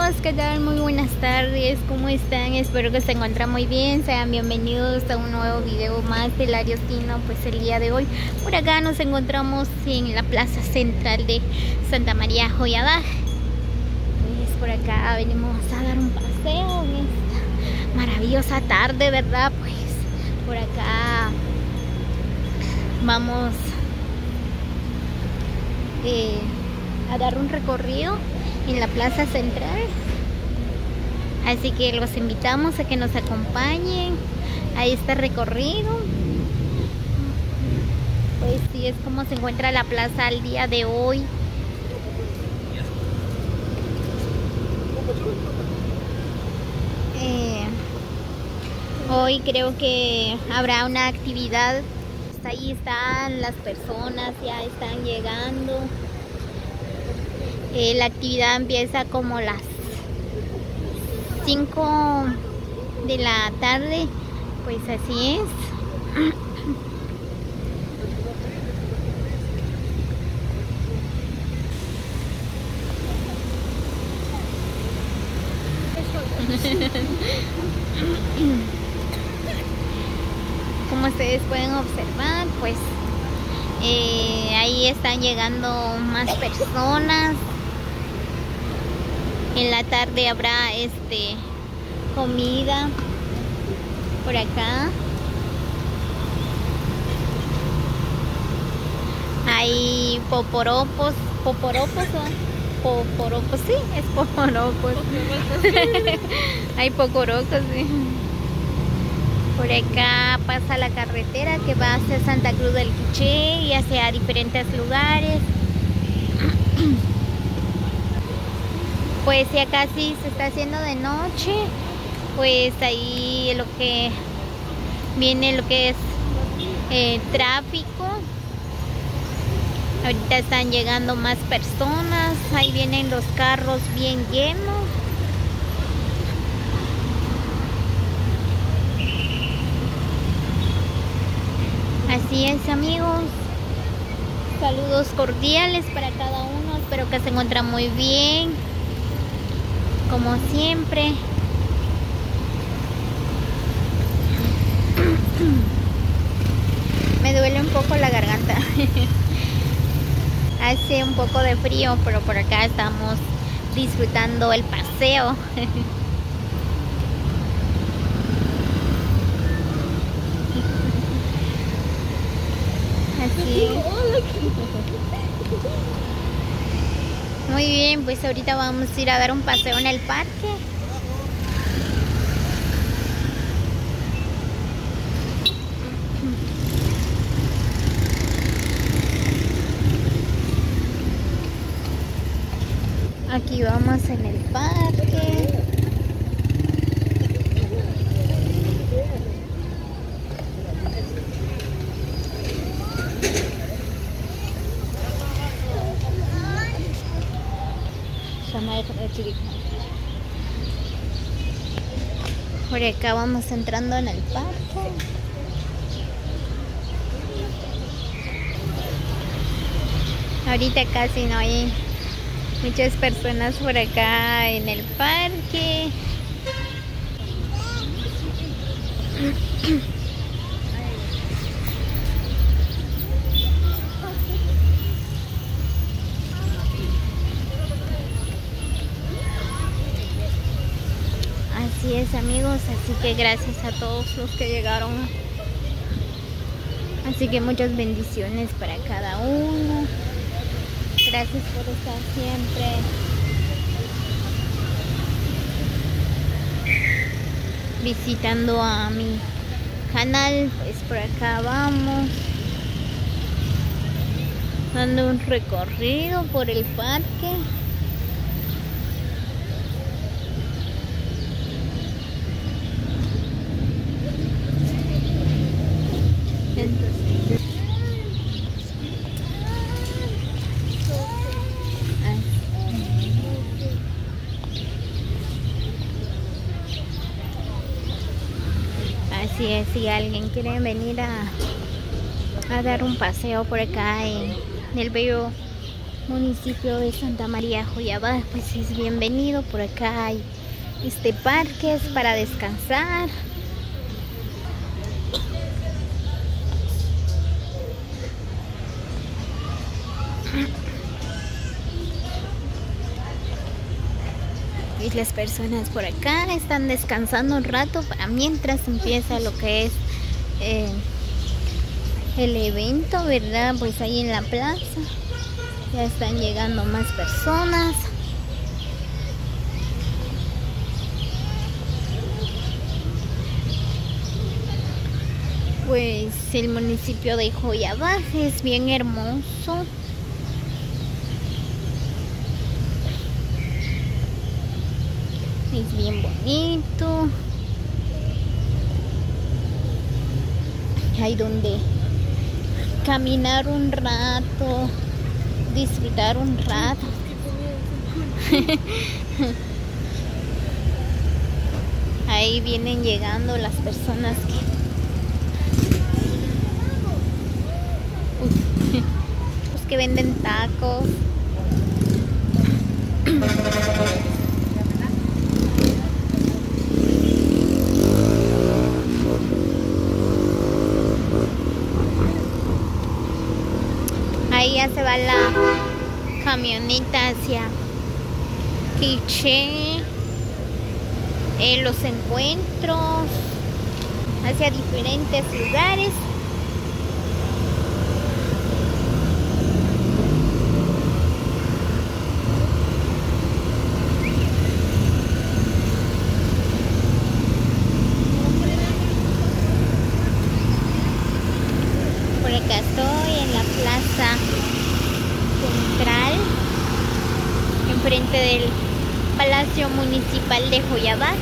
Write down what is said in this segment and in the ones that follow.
amigos, ¿qué tal? Muy buenas tardes, ¿cómo están? Espero que se encuentren muy bien. Sean bienvenidos a un nuevo video más del Ariostino. Pues el día de hoy por acá nos encontramos en la plaza central de Santa María Joyada. Pues por acá venimos a dar un paseo en esta maravillosa tarde, ¿verdad? Pues por acá vamos a dar un recorrido en la plaza central, así que los invitamos a que nos acompañen a este recorrido. Pues sí, es como se encuentra la plaza al día de hoy. Hoy creo que habrá una actividad. Ahí están las personas, ya están llegando. La actividad empieza como las 5 de la tarde, pues así es. Como ustedes pueden observar, pues ahí están llegando más personas. En la tarde habrá comida por acá. Hay poporopos, poporopos, sí, es poporopos. Hay pocorocos, sí. Por acá pasa la carretera que va hacia Santa Cruz del Quiché y hacia diferentes lugares. Pues ya casi se está haciendo de noche, pues ahí lo que viene lo que es tráfico. Ahorita están llegando más personas, ahí vienen los carros bien llenos. Así es, amigos, saludos cordiales para cada uno, espero que se encuentren muy bien, como siempre. Me duele un poco la garganta. Hace un poco de frío, pero por acá estamos disfrutando el paseo. Así. Muy bien, pues ahorita vamos a ir a dar un paseo en el parque. Aquí vamos en el parque. Por acá vamos entrando en el parque. Ahorita casi no hay muchas personas por acá en el parque. Así es, amigos, así que gracias a todos los que llegaron. Así que muchas bendiciones para cada uno. Gracias por estar siempre visitando a mi canal. Pues por acá vamos dando un recorrido por el parque. Así es, si alguien quiere venir a dar un paseo por acá en el bello municipio de Santa María Joyabá, pues es bienvenido. Por acá hay parques para descansar. Y las personas por acá están descansando un rato para mientras empieza lo que es el evento, ¿verdad? Pues ahí en la plaza ya están llegando más personas. Pues el municipio de Joyabá es bien hermoso. Es bien bonito. Hay donde caminar un rato, disfrutar un rato. Ahí vienen llegando las personas que venden tacos. Ahí ya se va la camioneta hacia Quiché, los encuentros, hacia diferentes lugares. Por acá estoy en la plaza central, enfrente del Palacio Municipal de Joyabá.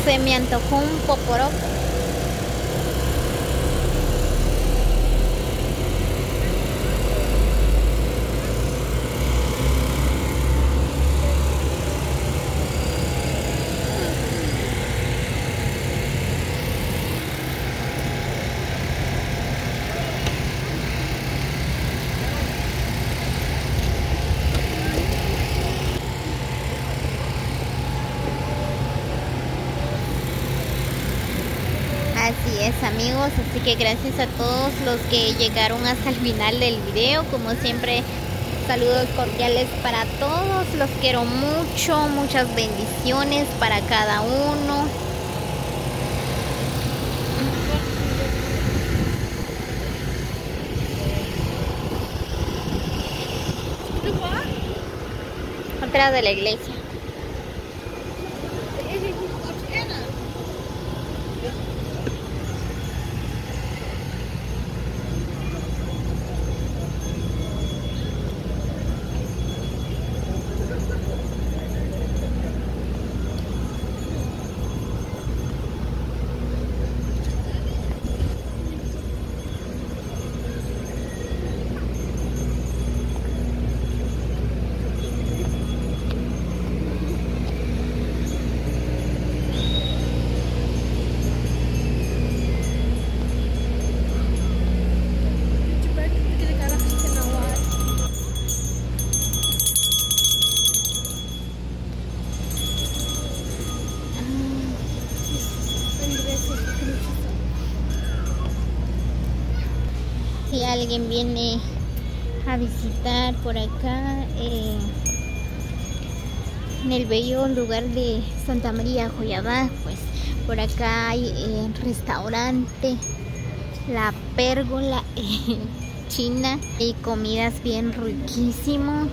Se me antojó un poporoco. Así es, amigos, así que gracias a todos los que llegaron hasta el final del video. Como siempre, saludos cordiales para todos, los quiero mucho, muchas bendiciones para cada uno. Atrás de la iglesia. Si alguien viene a visitar por acá en el bello lugar de Santa María Joyabá, pues por acá hay restaurante La Pérgola China y comidas bien riquísimo.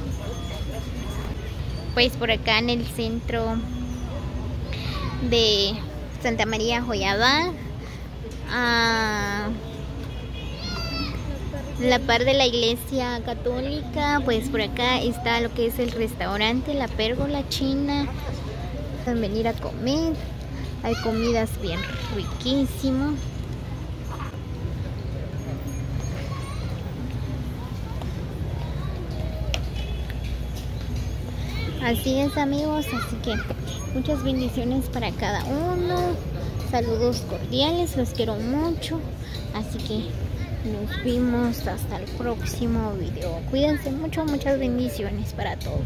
Pues por acá en el centro de Santa María Joyabá, la par de la iglesia católica, pues por acá está lo que es el restaurante La Pérgola China. Pueden venir a comer, hay comidas bien riquísimas. Así es, amigos, así que muchas bendiciones para cada uno. Saludos cordiales, los quiero mucho. Así que nos vemos hasta el próximo video. Cuídense mucho, muchas bendiciones para todos.